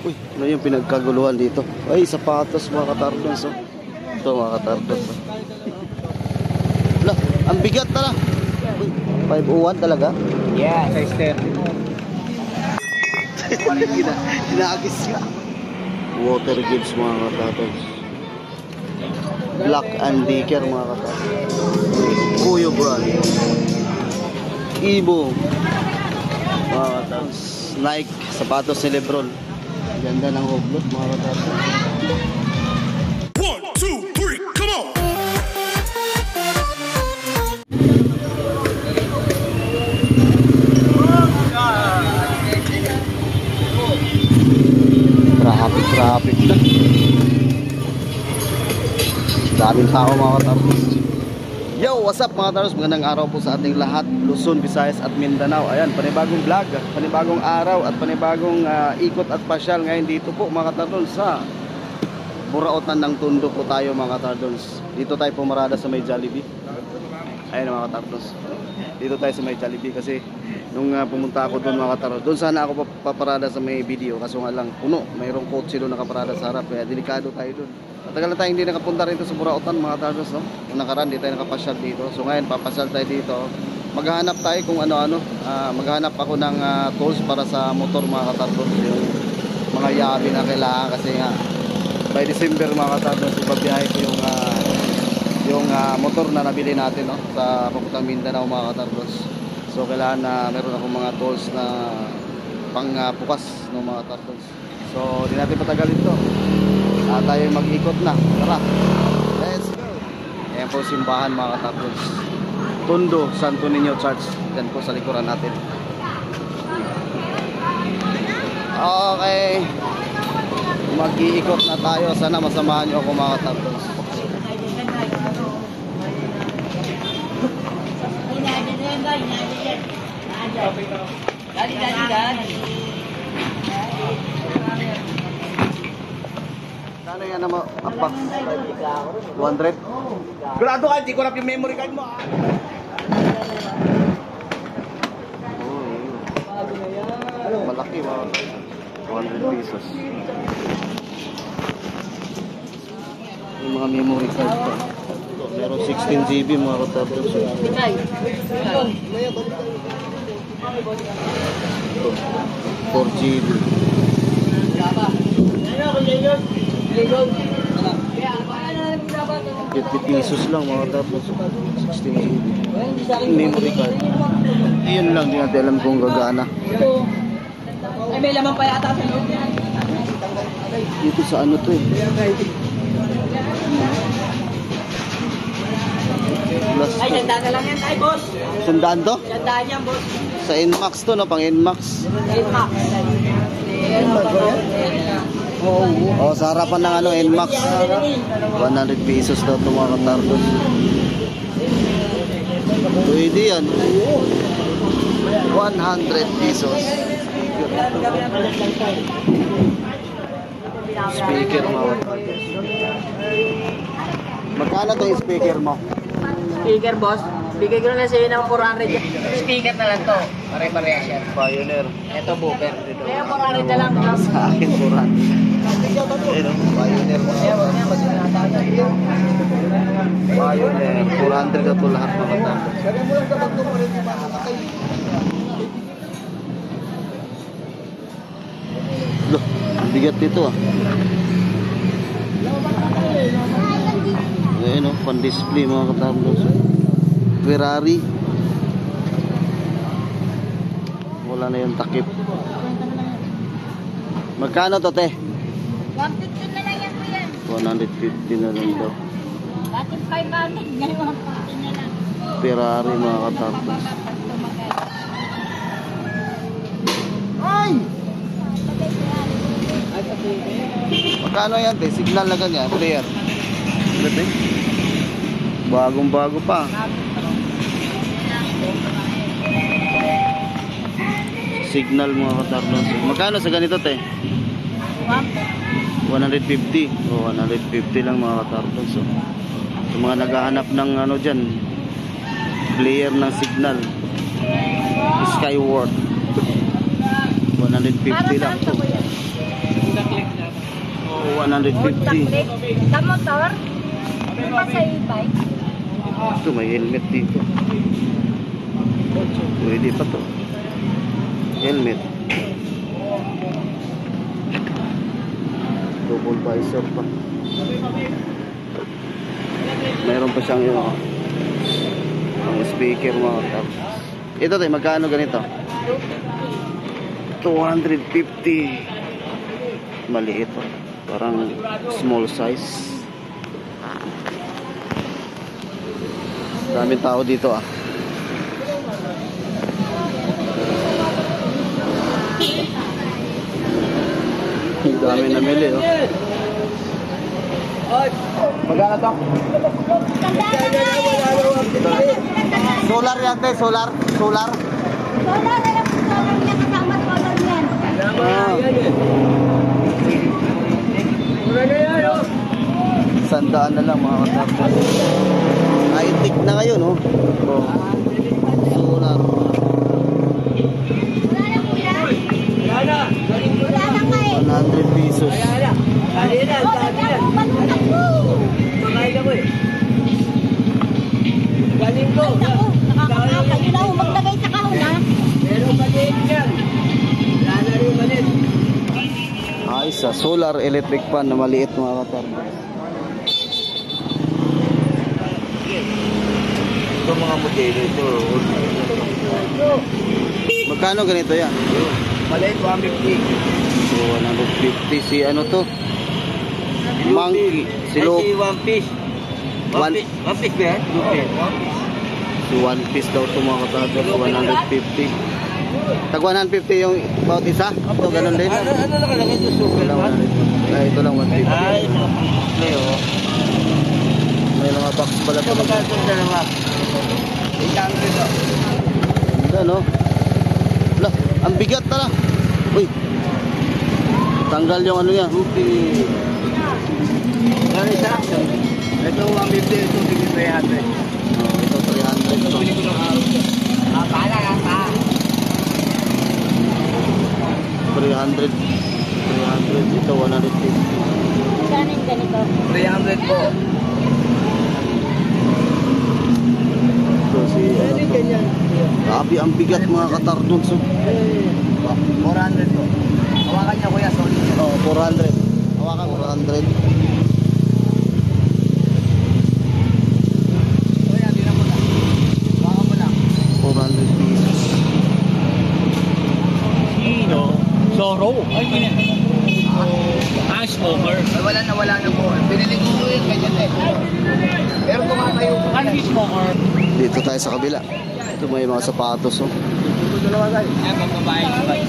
Uy, ano yung pinagkaguluhan dito? Ay, sapatos mga katardons. Oh. Ito mga katardons. Oh. Wala, ang bigat tala. Uy, 501 talaga? Yeah, size 30. Ginagis nga. Water gauge mga katardons. Black and Decker mga katardons. Kuyo brand. Ibo. Mga katardons. Nike, sapatos ni Lebron. Ganda ng hublot mga katardons. 1, 2, 3, come on! Traffic na. Daming tao mga katardons. Yo, what's up mga katardons? Magandang araw po sa ating lahat, Luzon, Visayas at Mindanao. Ayan, panibagong vlog, panibagong araw at panibagong ikot at pasyal ngayon dito po mga katardons sa Burautan ng Tondo po tayo mga katardons. Dito tayo pumarada sa may Jollibee. Ayan mga katardons. Dito tayo sa may Jollibee kasi nung pumunta ako doon mga katardons, doon sana ako paparada sa may video kaso nga lang puno, mayroong kotse doon nakaparada sa harap kaya delikado tayo doon. Matagal na tayo hindi nakapunta rito sa Burautan mga katardons, no? Nung nakaraan di tayo nakapasyal dito. So ngayon papasyal tayo dito. Maghahanap tayo kung ano-ano. Maghahanap ako ng tools para sa motor mga katardons. Yung mga yabi na kailangan kasi nga by December mga katardons ipabiyahe ko yung motor na nabili natin, no? Sa papuntang Mindanao mga katardons. So kailangan na meron akong mga tools na pang bukas no mga katardons. So di natin patagalin to. Tayo mag-ikot na. Tara. Let's go. Ayan po simbahan mga katardons. Tondo, Santo Niño Church. Diyan po sa likuran natin. Okay. Mag-iikot na tayo. Sana masamahan nyo ako mga katardons. Ano yan naman? Apak? 200? Grado ka, hindi ko rap yung memory card mo. Oh, malaki ba? 200 pesos. Yung mga memory card pa. Pero 16 GB mga katardons. 4 GB. 50 pesos lang mga katardons. 16 GB. Memory card. Iyon lang, di natin alam kung gagana. Ay, may laman pa yata sa loob yan. Dito sa ano to eh. Plus Ay, sandaan na lang yan, ay, boss. Sandaan to? Sandaan yan, boss. Sa NMAX to, no? Pang NMAX. NMAX. Oh, sa harapan ng ano, NMAX. 100 pesos daw ito mga katardons. Pwede yan. 100 pesos. Speaker mga katardons. Magkano to yung speaker mo? Speaker, boss. Bigay ko na lang sa'yo ng 400 yan. Speaker na lang to. Pare-parehas yan. Pioneer. Ito, booper. Kaya 400 na lang. Sa akin 400. Ayun, Pioneer mga katardons. Pioneer. 400 na ito lahat mga katardons. Loh, ang bigat nito ah. Ayun o, pan-display mga katardons. Ferrari. Wala na yung takip. Magkano to te? 150 na lang yan po yan. 150 na lang daw. Bakit 500? Ngayon 150 na lang. Ferrari mga katardons. Ay! Magkano yan te? Signal na ganyan, player. Bagong bago pa. Signal mga katardons. Magkano sa ganito te? 150. Oh, 150 lang mga katardons. So, yung mga naghahanap ng ano dyan, player ng signal, Skyward, 150 lang to. 150. Sa motor? Ano pa sa e-bike? Ito, may helmet dito. Pwede pa to. Helmet. Double visor pa. Mayroon pa siyang yung speaker mga tabs. Ito tayo, magkano ganito? 250. Maliit pa. Parang small size. Daming tao dito ah. Dami namili oh. Magkano to? Solar yan tayo, solar. Solar. Solar, alam ko solar niya kasama solar niyan. Sandaan na lang mga katapos. High-tech na ngayon oh. Solar. Wala na kuya? Wala na kayo. 100 pesos. Panutak ko. Galing ko. Ay, naku. Nakakakal. Yun ako maglagay sa kahon ha. Pero maliit yan. Wala na rin maliit. Ay, sa solar electric fan na maliit mga katapos. Ito mga modelo ito. Magkano ganito yan? Maliit 150. So, 150 si ano to? Monkey. Si Lo. Si One Piece. One- One Piece ba yan? Si One Piece daw ito mga katapos. 150. Tag 150 yung bawat isa? Ito ganun din? Ano nakalagay sa super? Ito lang 150. Ay, ito lang 150. Ay, mga display oh. May mga box pala Ito ito. magkano itong dalawa? 800 oh. Ganda no? Wala, ang bigat tala. Uy. Tanggal yung ano yan. Ano isa? Ito 150, ito 300. Oh, ito 300 to. Bili ko ng araw dyan. Pala. 300. 300. Ito 150. Saan yung ganito? 300 po. Ito si ano to. Grabe ang bigat mga katardon. So. 400 po. Hawakan niya kuya, solid. Oh, 400. Hawakan 400. Kuya, di na mo lang. Hawakan mo lang. 400 pieces. Sino? Zorro? Ay, yun smoker. Ay, wala na po. Binili ko yun, ganyan eh. Pero tumatayo po. Ano yung smoker? Dito tayo sa kabila. Ito may mga sapatos. Oh. Dalawa tayo. Yan, pagbabae sa bike.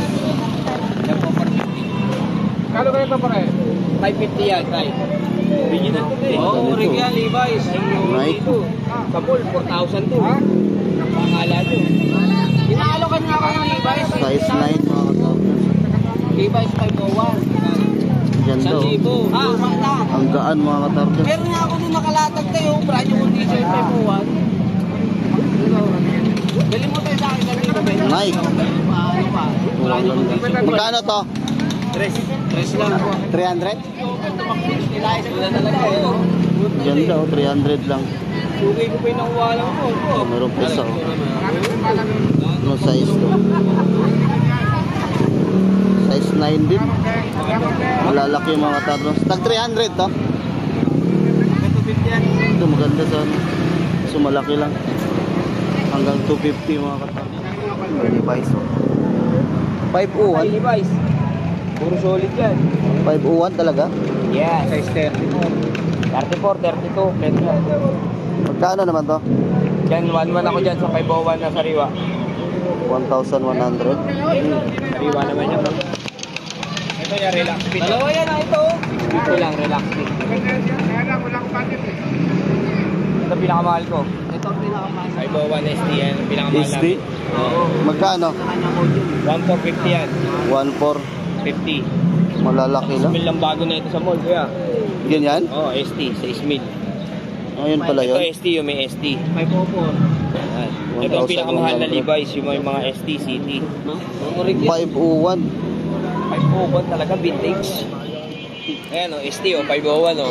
Yan po, 450. Kalo kayo ito pare? 550 yan, tay. Original to eh. Oo, Ganito. original Levi's. Nike. Sa pool, 4,000 to. Pangala nyo. Inaalokan nga ako ng Levi's. Size 9 mga katardon. Levi's 501. Ganda oh. 1,000. Ah, mata. Ang gaan mga katardon. Meron nga ako nung nakalatag tayo. Brand new t-shirt 501. Dali mo tayo sa akin kanina. Nike. Ano pa? Brand new t-shirt. Magkano to? Tres lang. 300? Nilayas ko na talaga eh. Ganda oh, 300 lang. Sugay ko pa yung nakuha lang ko. Oh, meron pa isa oh. Ano size to? Size 9 din. Malalaki yung mga katardon. Tag 300 to? Ito maganda sa ano. So malaki lang. Hanggang 250 mga katardon. Levi's oh. 501? Levi's. Puro solid yan. 501 talaga? Yeah, size 34. 34, 32. Pwede yan. Magkano naman to? Yan, 1-1 ako dyan sa 501 na sariwa. 1,100. Sariwa naman yan. Ito yung relax fit. Dalawa yan ah, ito. Ito lang, relax fit. Ito pinakamahal ko. Ito ang pinakamahal. 501 SD yan, ang pinakamahal SD? namin. Oo. Magkano? 1,450 yan. 1,400. Malalaki lang. Ismail lang bago na ito sa mall, kuya. Ganyan? Oo, ST, sa Ismail. Ayun pala Ito yun. ST, yung may ST. 504. Ito ang pinakamahal na Levi's, yung may mga ST City. 501. 504 talaga, vintage. Ayan o, ST o, 501 o.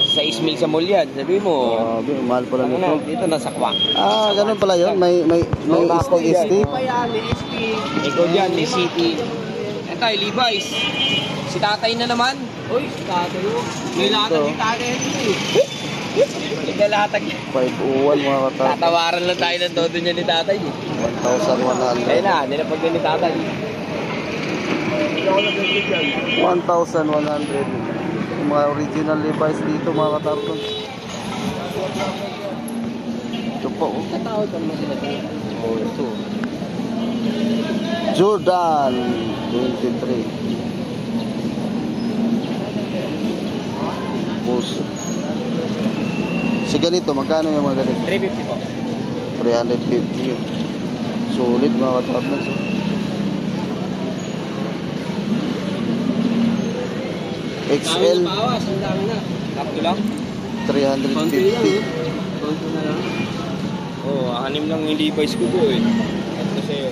Sa Ismail sa mall yan. Sabi mo, Grabe, mahal pala ano nito. na, dito nasa kwak. Ah, ganun pala yun. May ST. Ikaw dyan, may City. Ito ay Levi's. Si tatay na naman. Uy, si tatay o. May latag si tatay. Naglalatag. 501 mga katardos. Tatawaran lang tayo ng todo niya ni tatay. 1,100. Ayun na, nilapag din ni tatay. 1,100. Yung mga original Levi's dito mga katardos. Ito po. Oh. Katawad ka naman sila. Oo, ito. Jordan 23. Puso. Si ganito, magkano yung mga ganito? 350 po. 350 yun. Sulit mga katardos. XL Bawas, ang dami na. Sakto lang. 350. Konto na lang. Oo, 6 lang yung Levi's ko po eh. Ito sa'yo.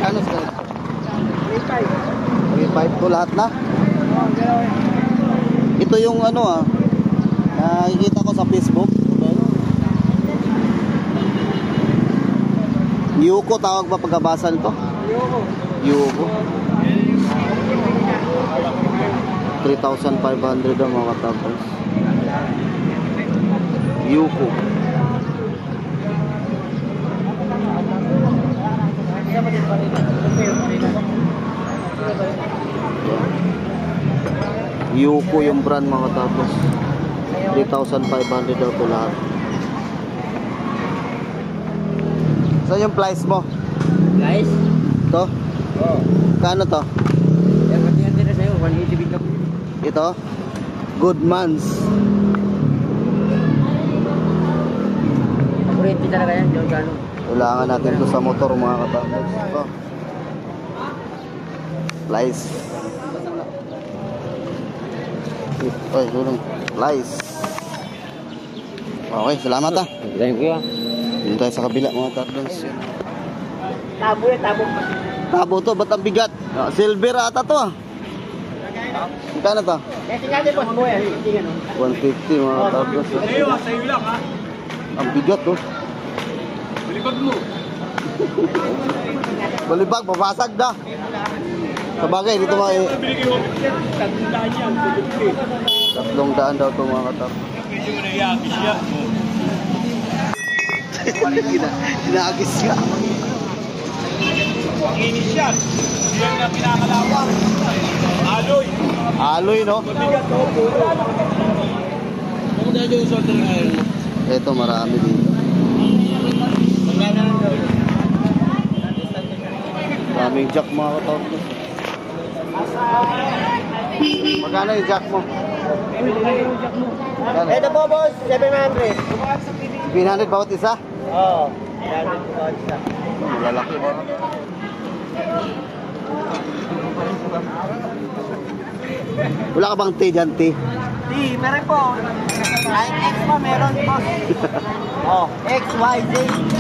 Ano sa ganito? 3.5 ko lahat na. Ito yung ano nakikita ko sa Facebook. Yuko tawag ba pagkabasa nito? Yuko. 3,500 ang mga katapos. Yuko. Yuko yung brand mga katapos. 3,500 daw ito lahat. Saan yung price mo? Guys, Ito? Oo. Kano to? yan pati na sa'yo, 180 big up. Ito? Goodmans. Kurente talaga yan, John Gano. Kailangan natin to sa motor mga katapos. Ito. Lice. Ay, gulong. Lice. Okay, salamat Thank you. Dito tayo sa kabila mga katapos. Tabo yan, tabo. Tabo to, ba't ang bigat? Silver ata to Magkano to? Kasi nga din, boss mo yan. Tingnan o. 150 mga katapos. Sa'yo lang ha. Ang bigat to. Balibag mo. Balibag, babasag na. Sabagay, dito mga Binigay mo. Tandaan yan. 300 daw to mga katapos. Hindi mo na iagis yan. Inaagis ka. Panginis yan. Yan na pinakalawang. Aloy. Aloy, no? Mabigat o puro. Kung dahil yung sorter ngayon mo. Ito, marami dito. Daming jack mga katapos. Magkano yung jack mo? Magkano? Ito po, boss, 700. 300 bawat isa? Oo, 700 po bawat isa. Lalaki ba? Wala ka bang tea dyan, tea? Di, meron po. Line X pa, meron, boss. Oh, X, Y, Z.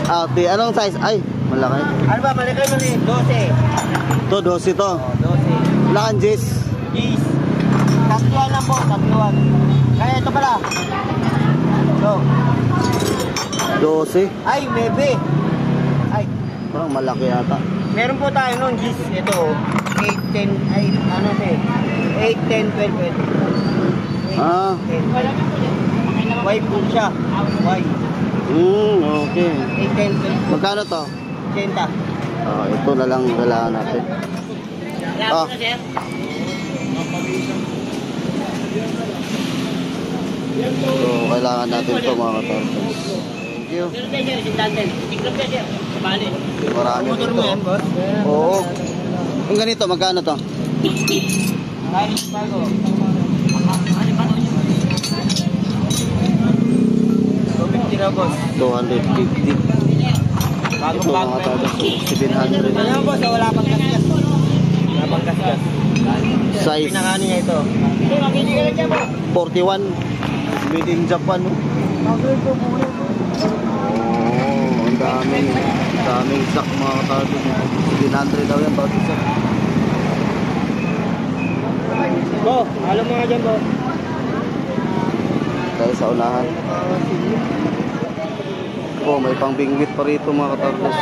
Ah, tea. Anong size? Ay, malaki. Ano ba, malaki mo rin? 12. To, 12 to. 12. Wala kang Jis. Jeez. Tatluan lang po, tatluan. Kaya ito pala. So, 12. ay, maybe. Ay, Parang malaki yata. meron po tayo nun, Jeez. Ito, 8, 10, ay, ano ito eh. 8, 10, 12, 8. Ah. 10. Y po siya. Y. Okay. 8, 10, 12. Magkano to? 80. Ah, ito na lang kailangan natin. Ah. So, kailangan natin to mga katarpos. Thank you. Marami Motor mo yan, dito. boss? Oo. Kung ganito, magkano to? Chinese bago. 250 na, boss. 250. Bagong Ito bag. mga katarpos. 700. Ano, boss? Wala pang gasgas. Wala pang gasgas. Size Pinakano niya ito. 41. Made in Japan. No? Oh, ang dami. Daming sak mga katardos. 700 daw yan bawat isa. Bo, halo mga dyan, Bo. Tayo sa unahan. Oh, may pang bingwit pa rito mga katardos.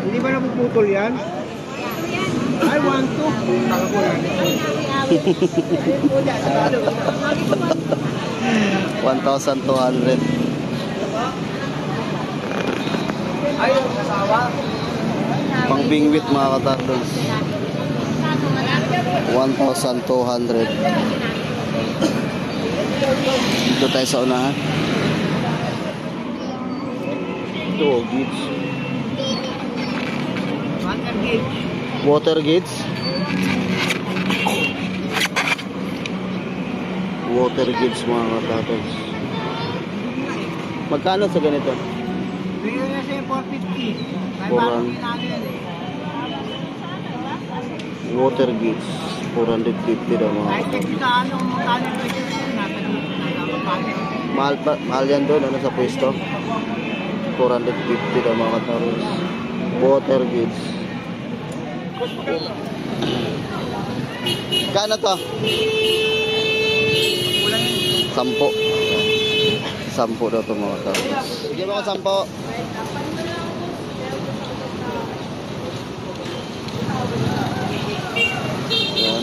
Hindi ba napuputol yan? I want to. Taka ko yan. 1,200. Pang bingwit mga katardos. 1,200. Dito tayo sa unahan. Ito, gauge. Water gauge. Water gauge mga katardos. Magkano sa ganito? Bigyan na siya 450. Kurang. Water gauge 450 daw mga katardos. Mahal yan doon, ano sa pwesto? 450 daw mga katardos. Water gauge. Kano to? 10. 10 daw to mga katardos. Bigyan mo ko 10. Yan.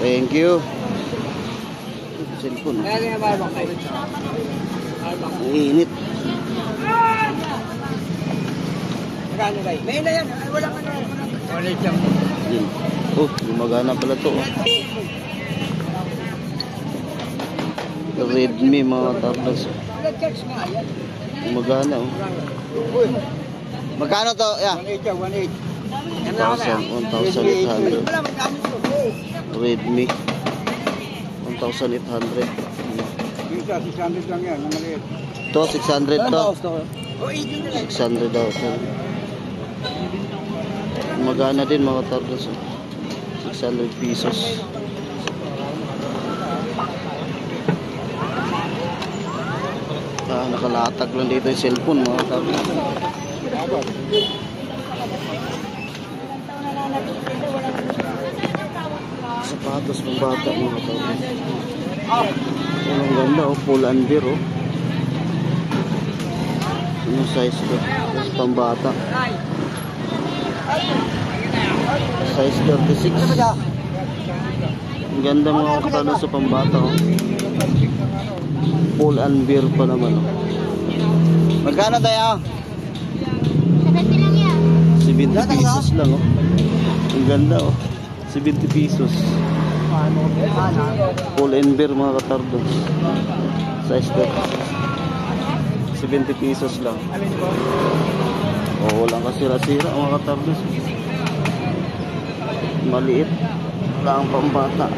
Thank you. Cellphone. Kaya barbak kayo. Ang init. Magkano kayo? May na yan. Ay, wala ka na. Wala dyan. Yun. Oh, gumagana pala to. Redmi mga katardos. Nag-charge nga yan. Gumagana oh. Magkano to? Yeah. 1.8. 1,800. Wala, magkano to? Redmi 1,800. Isa, 600 lang yan, maliit. To 600 to. O, 80 na lang. 600 daw to. Magana din mga katardos. 600 pesos. Nakalatag lang dito yung cellphone mga katardos. Sapatos ng bata mga katardos. Ang ganda oh, full under oh. Ano size ko? Size pang bata. Size 36. Ang ganda mga katardos sa pambata oh. Full under pa naman oh. Magkano tayo? 70 lang yan. 70 pesos lang oh. Ang ganda oh. 70 pesos. Full ember mga katardos. Size 70 pesos lang. Oo, walang kasira-sira mga katardos. Maliit. Wala ang pambata.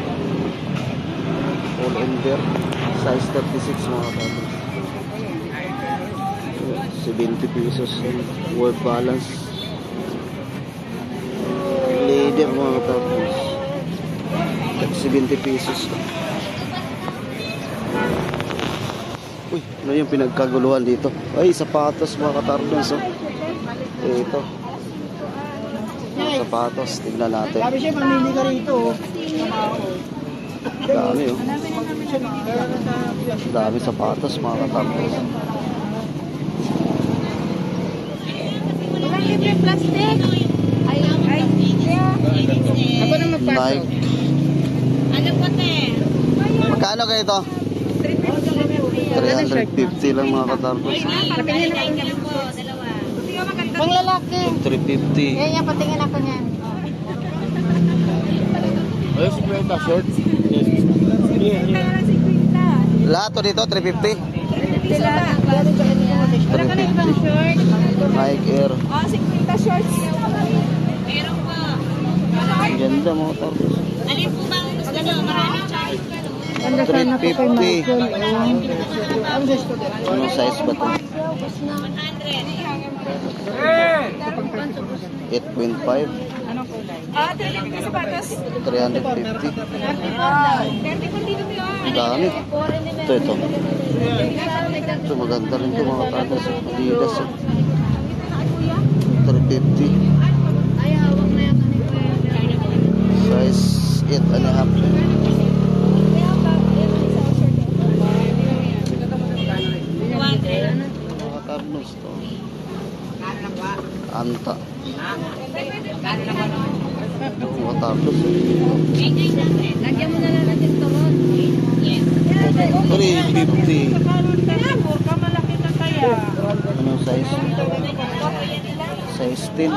Full ember. Size 36 mga katardos. 70 pesos. Word balance. Leader mga katardos. 70 pesos. Uy, ano yung pinagkaguluhan dito? Ay, sapatos mga katardos oh. Ito. Sapatos, tignan natin. Sabi siya, mamili ka rito. Dami oh. Dami sapatos mga katardos. Walang libre plastic. Ay, ako na magpasok. Nike. Ano po, te? Magkano kayo ito? 350 lang mga katardos. Patingin ako po, dalawa. Pang lalaki. 350. Yan, patingin ako niyan. Ay, 50 short. Lahat to dito, 350. Sila. Wala ka na ibang short. Nike Air. Oh, 50 shorts. Meron po. Ang ganda mga katardos. Alin po ba ang gusto nyo? Maraming choice. 350. Ano size ba to? 100. 8.5. Ah, 350 sapatos. 350. 30 po dito yun. Ang dami. Ito. Ito maganda rin ito mga tatas. Adidas. 350. Ay, hawak na yan. Size 8.5. Mga Carlos to. Anta. Mga Carlos. Lagyan mo na lang natin ito ron. 350. Malaki na kaya. Anong size? Size 10.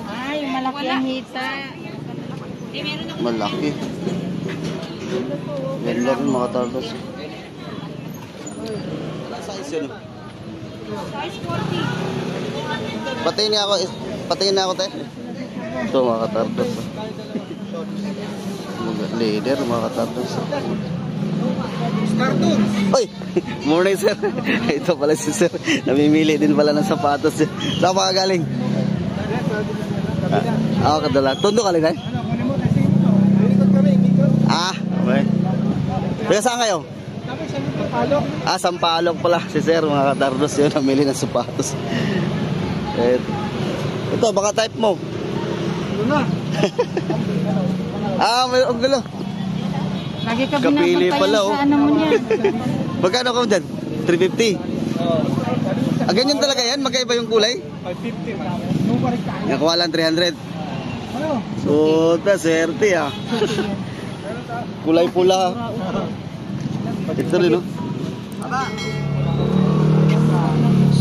Ay, malaki ang hita. Malaki. Ganda rin mga Carlos. Size yun. Size 40. Patingin na ako te. Ito mga Carlos. Leader mga Carlos. Oy! Morning sir. Ito pala si sir. Namimili din pala ng sapatos. Saan ka galing? Ako kadala. Tondo ka lang eh? Okay. Teka saan kayo? Sampalok pala si sir mga Katardos. Yun, namili ng sapatos. Ito, baka type mo. May gulo. Lagi ka Kapili pala, oh. sa ano mo niyan. Magkano ka dyan? 350? Ganyan talaga yan? Magkaiba yung kulay? 550. Nakuha lang 300. Suta, swerte ah. Kulay pula. Ito rin, no?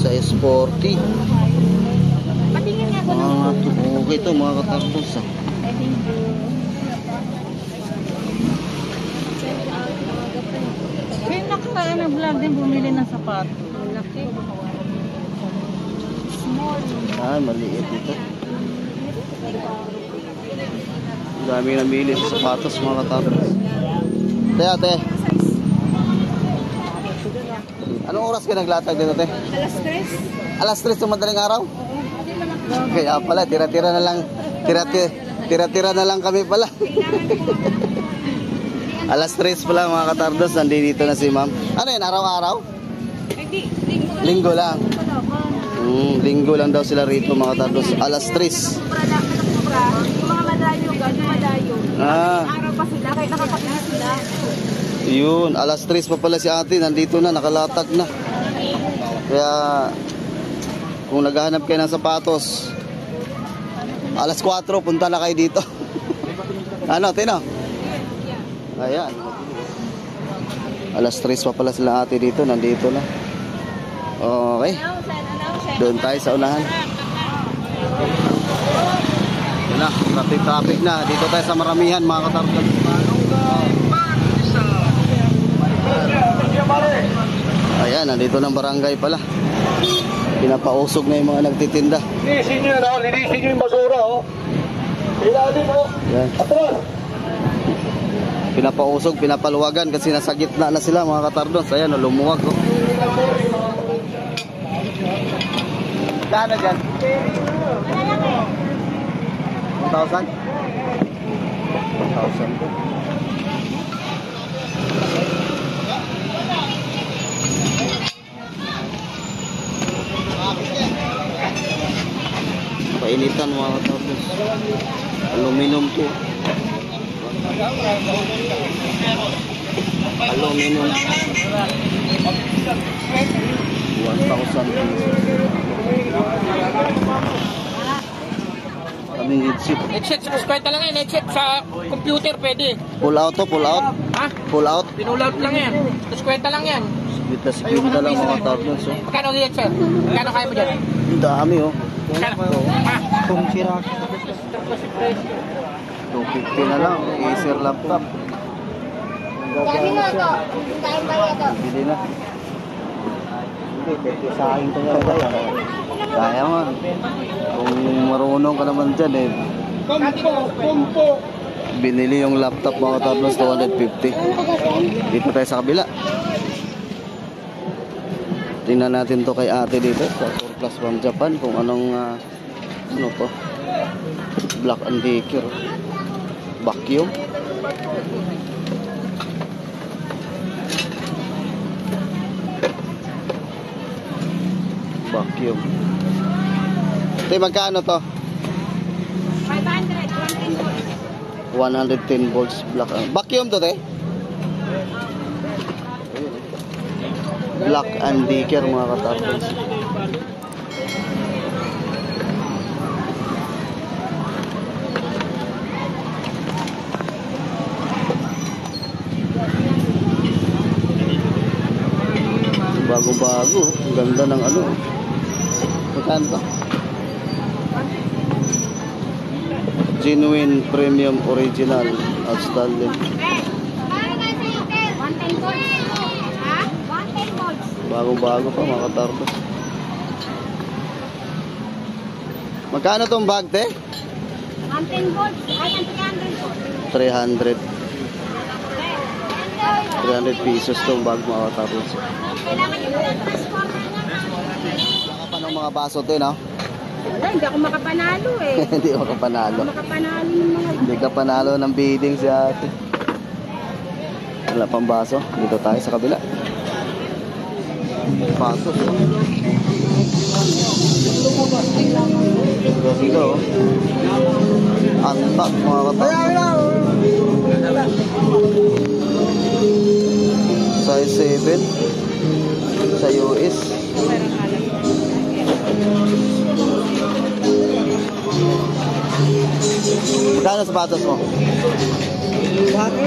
Size 40. Patingin nga ako ng Okay ito mga Katardos ah. Kaya nakaraan na vlog din bumili ng sapato. Laki. Small. Maliit ito. Dami namili sa sapatos mga Katardos. Ate. Anong oras ka naglatag dito, te? Alas 3. Alas 3 sa madaling araw? Kaya pala, tira-tira na lang. Tira-tira na lang kami pala. Alas 3 pala mga Katardos, nandito na si ma'am. Ano yan, araw-araw? Linggo lang. Linggo lang daw sila rito mga Katardos. Alas 3. Yung mga madayo, gano'ng madayo. Araw pa sila, kaya nakakapili sila. Yun, alas 3 pa pala si ate, nandito na, nakalatag na. Kaya, kung naghahanap kayo ng sapatos, alas 4, punta na kayo dito. Ano, Tino? Ayan. Alas 3 pa pala sila ate dito, nandito na. Okay. Doon tayo sa unahan. Yun na, traffic na. Dito tayo sa maramihan mga Katardos. Ayan, nandito ng barangay pala. Pinapausog na yung mga nagtitinda. Linisin nyo na, linisin nyo yung basura, oh. Ilalim, oh. Ayan. Atras! Pinapausog, pinapaluwagan kasi nasa gitna na sila mga Katardos. Ayan, lumuwag. Oh. Kano dyan? 1,000? 1,000 po. Painitan mga Katardos. Aluminum to. Aluminum. 1,000 kaming headset. Headset, sa kwenta lang yan. Headset sa computer pwede. Pull out to, pull out. Ha? Pull out. Pinull out lang yan. Sa kwenta lang yan. Dito sa kwenta lang mga Katardos. Oh. Magkano ang headset? Magkano kaya mo dyan? Ang dami oh. Magkano? Ha? Kung sira. 250 na lang. Acer laptop. Bili na. Hindi, pwede sa akin ito nga kaya. Kaya man. Kung marunong ka naman dyan eh. Binili yung laptop mga Katardos 250. Dito tayo sa kabila. Tingnan natin to kay ate dito sa 4 plus 1 Japan kung anong ano to. Black and Decker. Vacuum. Vacuum. Ito, magkano to? 110 volts black. Vacuum to, te? Black and Decker, mga katarpos. Bago-bago. Ang ganda ng ano. Magkano to? Genuine Premium Original Outstanding. 110 volts. Ha? 110 volts. Bago-bago pa, mga katarpos. Magkano tong bag, te? 110 volts. Ay, 300 volts. 300 pesos tong bag, mga katarpos. Kailangan yung transformer na. Baka pa ng mga baso, te, no? Wala, hindi ako makapanalo eh. Hindi ako kapanalo. Makapanalo ng mga... Hindi ka panalo ng bidding si ate. Wala pang baso. Dito tayo sa kabila. Baso. Dito. Antak, mga katarpos. Size 7 sa US. Magkano sapatos mo? 4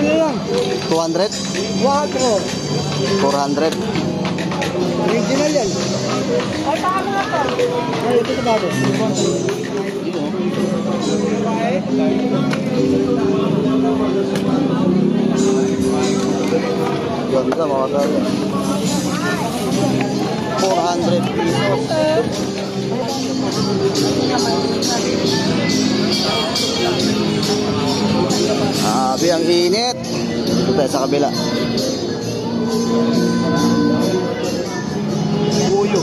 na lang. 200? 4. 400? Original yan. Ay, baka mo na to. Ay, ito sa bago. Ganda, mga kaya. 400 pesos. Abi, ang init. Ito tayo sa kabila. Kuyo.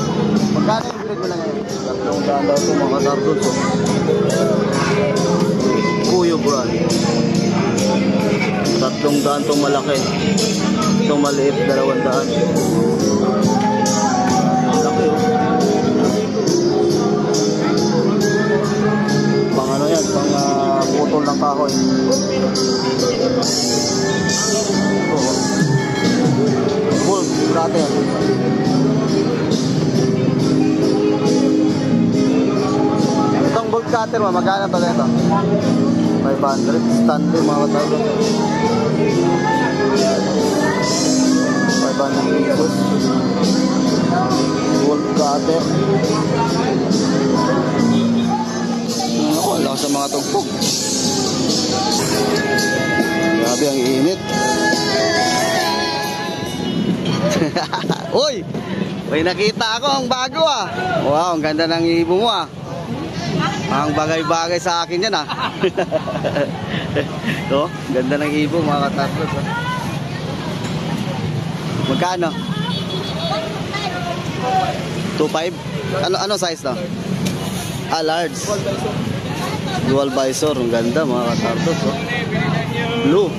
Magkano yung grade mo na ngayon? 300 daw ito, mga katardos. Kuyo brand. 300 itong malaki. Itong maliit, 200. Malaki, oh. Pang ano yan, pang putol ng kahoy. Bolt cutter. Itong bolt cutter mo, magkano to nito? 500. Stanley, mga tao. 500 pesos. Bolt cutter. Ako, lakas sa mga tugpog. Grabe ang init. Uy! May nakita ako ang bago, ah. Wow, ang ganda ng ibo mo, ah. Ang bagay-bagay sa akin yan, ah. So, ganda ng ibo, mga katarpos, ah. Magkano? 2.5? Ano size to? Ah, large. Dual visor. Ang ganda, mga katarpos, oh. Blue.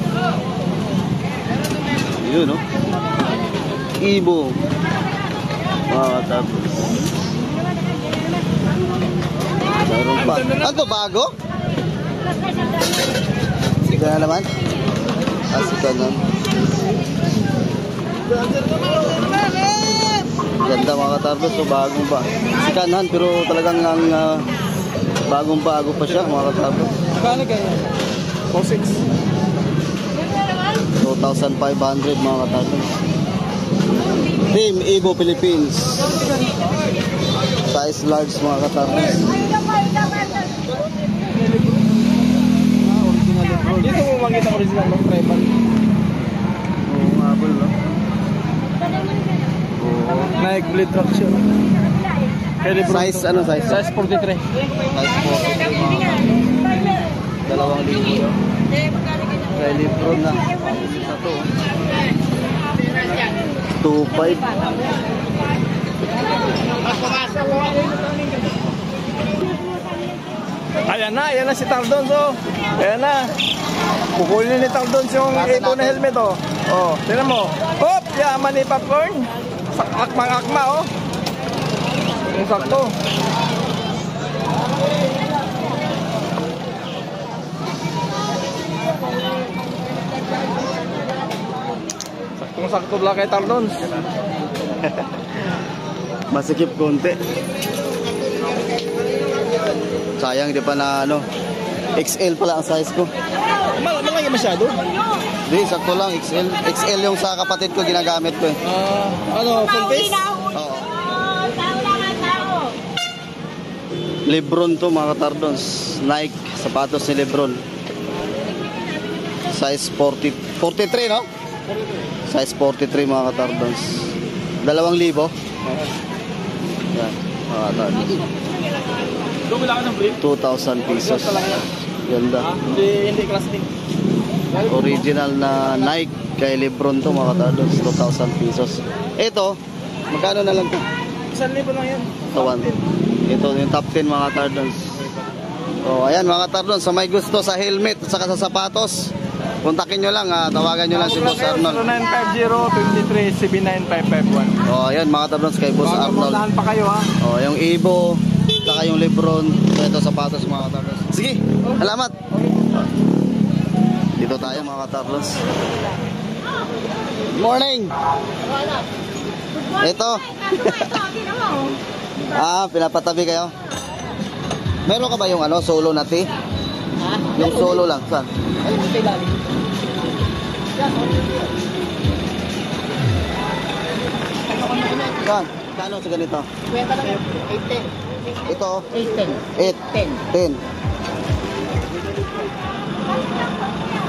Yun, oh. Ibo. Mga katarpos. Meron pa. Ano to, bago? Sika na naman? Sika na. Ganda, mga katarpos, so bagong ba. Sikanan, pero talagang ang bagong bago pa siya, mga katarpos. Kano ganyan? 4.6. 2,500, mga katarpos. Team Evo Philippines. Size large, mga katarpos. Dito mo makita original ng tribal. Oo, nga po, no? Nike blade traction. Size, ano size? Size 43. Size 43, mga katarpos. 2,000 no? Kaya libro na. Ito, 2.5. Ayan na si Tardons, oh. Ayan na. Kukunin ni Tardons yung ito na helmet, oh. Oh, tingnan mo. Hop, yaman ni popcorn. Akmang-akma, oh. Yung sakto. Saktong-sakto lang kay Tardons. Masikip konti. Sayang di pa na ano. XL pala ang size ko. Malaki masyado. Di, sakto lang XL. XL yung sa kapatid ko ginagamit ko eh. Full face? Oo. Lebron to mga katardons. Nike, sapatos ni Lebron. Size 43 no? Size 43 mga katardons. 2,000. Yan, mga katardons. 2,000 pesos. Ganda. Hindi plastic. Original na Nike kay Lebron to mga katardons. 2,000 pesos. Ito, magkano na lang to? 1,000 lang yan. Ito yung top 10 mga katardons. So ayan mga katardons, sa may gusto sa helmet at saka sa sapatos, kontakin nyo lang, tawagan nyo lang si Boss Arnold. 0950-23-79551. Oh, ayan mga katardons kay Boss Arnold. Puntahan pa kayo ha. Oh, yung Evo, saka yung Lebron, ito sapatos mga katardons. Sige, salamat. Dito tayo mga katardons. Good morning. Ito. Pinapatabi kayo. Meron ka ba yung ano, solo na tea? Yung solo lang, saan? Saan? Kano sa ganito? Kwenta lang yan. 810. Ito? 810. 8, 10.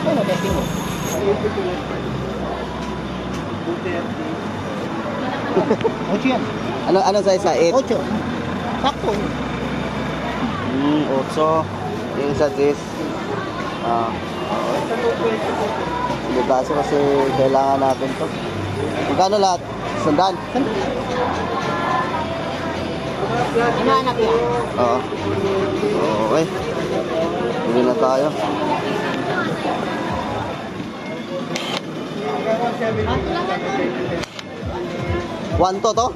Ano, testing mo? Ocho yan. Ano size sa 8? 8. Sakto. 8. Yung isa is hindi kaso kasi kailangan natin to. Magkano lahat? 100? Hinahanap yan. Oo. Okay. Hindi na tayo. One to?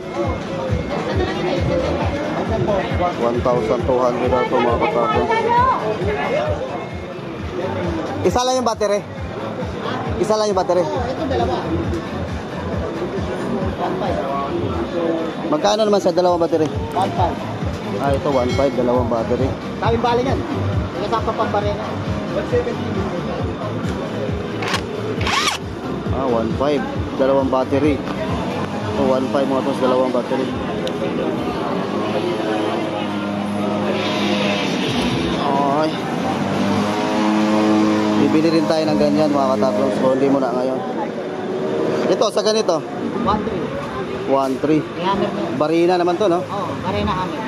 1,200 daw ito mga katapos. Isa lang yung battery. Isa lang yung battery. Ito dalawa. Magkano naman sa dalawang battery? 1.5. Ito 1.5, dalawang battery. Kaming bali yan. Nagkasapa pang barena. 1.5, dalawang battery. Ito 1.5 mga tos, dalawang battery. Okay. Bibili rin tayo ng ganyan mga katapos. So hindi mo na ngayon. Ito sa ganito 1.3. 1.3. Ihammer mo. Barina naman to, no? Oo, barena hammer.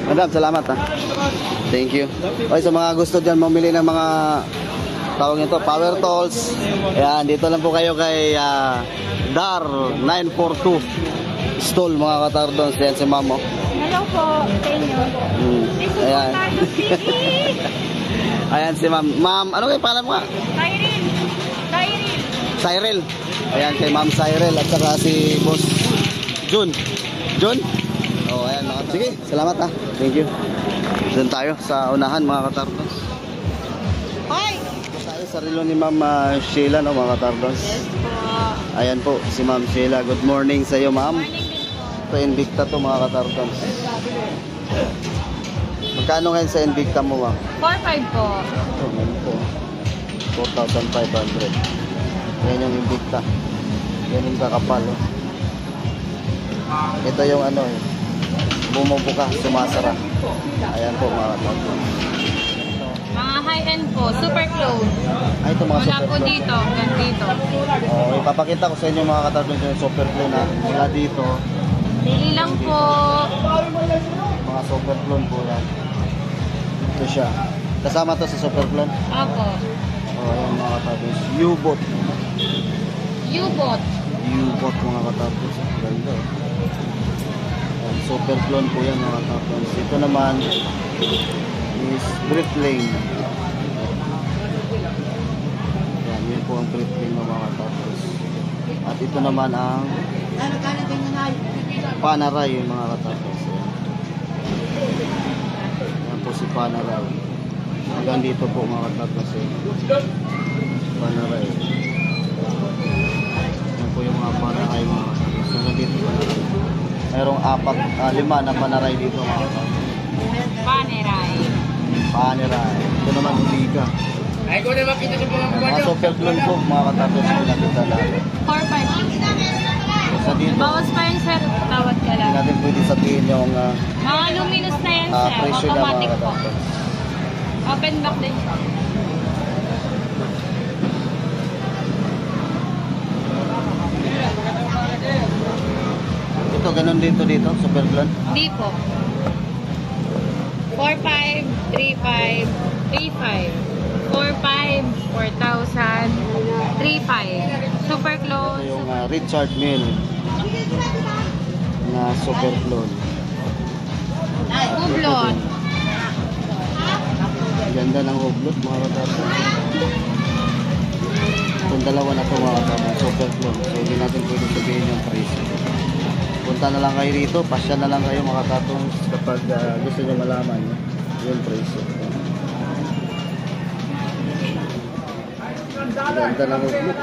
Madam, salamat ha. Thank you. Okay, sa mga gusto dyan mamili ng mga tawag nito, power tools. Ayan, dito lang po kayo kay Dar 942 Stall mga katardons. Ayan si Ma'am. Hello po sa inyo. Ayan. Ayan si Ma'am. Ma'am, ano kayo pangalan mo nga? Cyril. Ayan kay Ma'am Cyril at saka si Boss Jun. Oh, ayan mga. Sige, salamat ha. Thank you. Doon tayo sa unahan mga katardons. Hoy! Tayo sa relo ni Ma'am Sheila no mga katardons. Ayan po si Ma'am Sheila. Good morning sa iyo, Ma'am. Ito Invicta to mga katardons. Magkano ngayon sa Invicta mo, Ma'am? 4.5 po. Oh, meron po. 4,500. Yan yung Invicta. Yan yung kakapal. Oh. Ito yung ano eh. Bumubuka, sumasara. Ayan po mga katardons. Mga high-end po, super close. Ay, ito mga Wala super po clone. dito, hanggang dito. Oh, ipapakita ko sa inyo mga katardons yung super clone ha. Mula dito. Dili lang po. Mga super clone po yan. Ito siya. Kasama to sa super clone. Apo. Oh, ayan mga katardons. U-boat. U-bot. U-boat mga katardons. Ganda oh. super clone po yan mga katapos. Ito naman is Britling. Yan, yun po ang Britling mga katapos. At ito naman ang Panerai mga katapos. Yan po si Panerai. Hanggang dito po mga katapos. Panerai. Yan po yung mga Panerai mga katapos. Hanggang dito Panerai. Mayroong 5 na Panerai dito mga katapos. Panerai. Panerai. Ito naman Uliga. Ay, ko na makita ng mga Mga super clone po mga katapos po nakita natin. 4-5. Sa dito, Bawas pa yun, sir. Tawad ka hindi lang. natin pwede sabihin yung Mga luminous na yan, sir. presyo na mga Automatic po. katapos. Open back din siya. Ito, ganun dito, super clone. Di po. 4-5, 3-5, 3-5. 4-5, 4,000, 3-5. Super Ito close. yung Richard Mille na super clone. Hublot. Ganda ng hublot mga katapos. Itong dalawa na ito mga katapos, super clone. So hindi natin pwede sabihin yung price. Punta na lang kayo rito, pasya na lang kayo mga katapos kapag gusto nyo malaman yung price. Ganda ng hublot.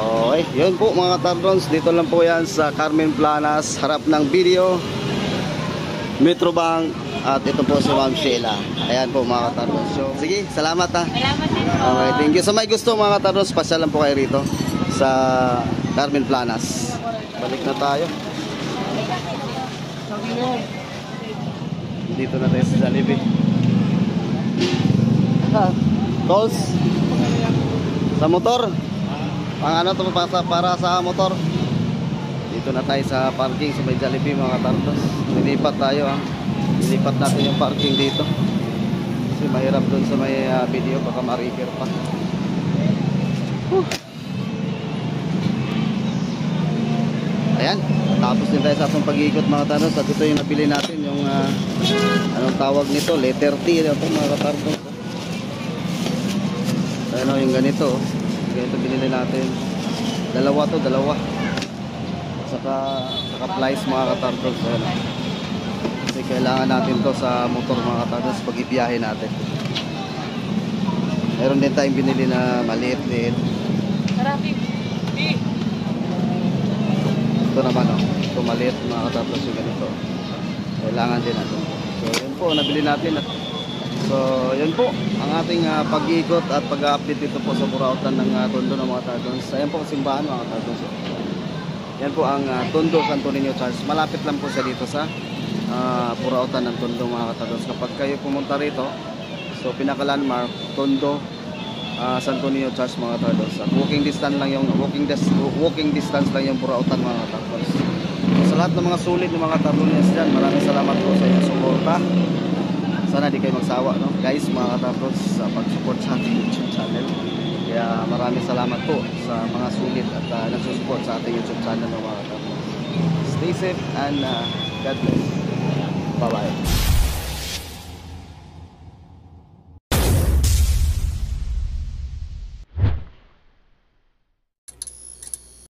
Okay, yun po mga katarons, dito lang po yan sa Carmen Planas, harap ng Video Metrobank, at ito po si Ma'am Sheila. Ayan po mga katarons. So, sige, salamat ha. Salamat din po. Okay, thank you. Sa may gusto mga katarons, pasya lang po kayo rito sa Carmen Planas. Balik na tayo. Dito na tayo sa Jollibee. Tolls sa motor. Ang ano to para sa motor. Dito na tayo sa parking sa may Jollibee mga katardos. Nilipat tayo ha. Nilipat natin yung parking dito. Kasi mahirap dun sa may video, baka ma-repair pa. Ayan, tapos din tayo sa atong pag-iikot mga katardos. At ito yung nabili natin, yung anong tawag nito, letter T ito mga katardos. Ano yung ganito, ganito binili natin. Dalawa to, dalawa. Saka plies mga katardos. Kasi kailangan natin to sa motor mga katardos pag ibiyahe natin. Meron din tayong binili na maliit-liit. Ito naman ito maliit mga katardos yung ganito. Kailangan din natin. So yun po, nabili natin. So, yun po ang ating pag-iikot at pag-update dito po sa Burautan ng Tondo ng mga Tardons. Ayan po ang simbahan mga Tardons. Yan po ang Tondo Santo Niño Church. Malapit lang po siya dito sa Burautan ng Tondo mga Tardons. Kapag kayo pumunta rito, so pinaka-landmark Tondo Santo Niño Church mga Tardons. At walking distance lang yung Burautan mga Tardons. So, sa lahat ng mga sulit ng mga Tardonians dyan, maraming salamat po sa inyong suporta. Sana di kayo magsawa, no? Guys, mga katapos sa pag-support sa ating YouTube channel. Kaya maraming salamat po sa mga sulit at nagsusupport sa ating YouTube channel, mga katapos. Stay safe and God bless. Bye-bye.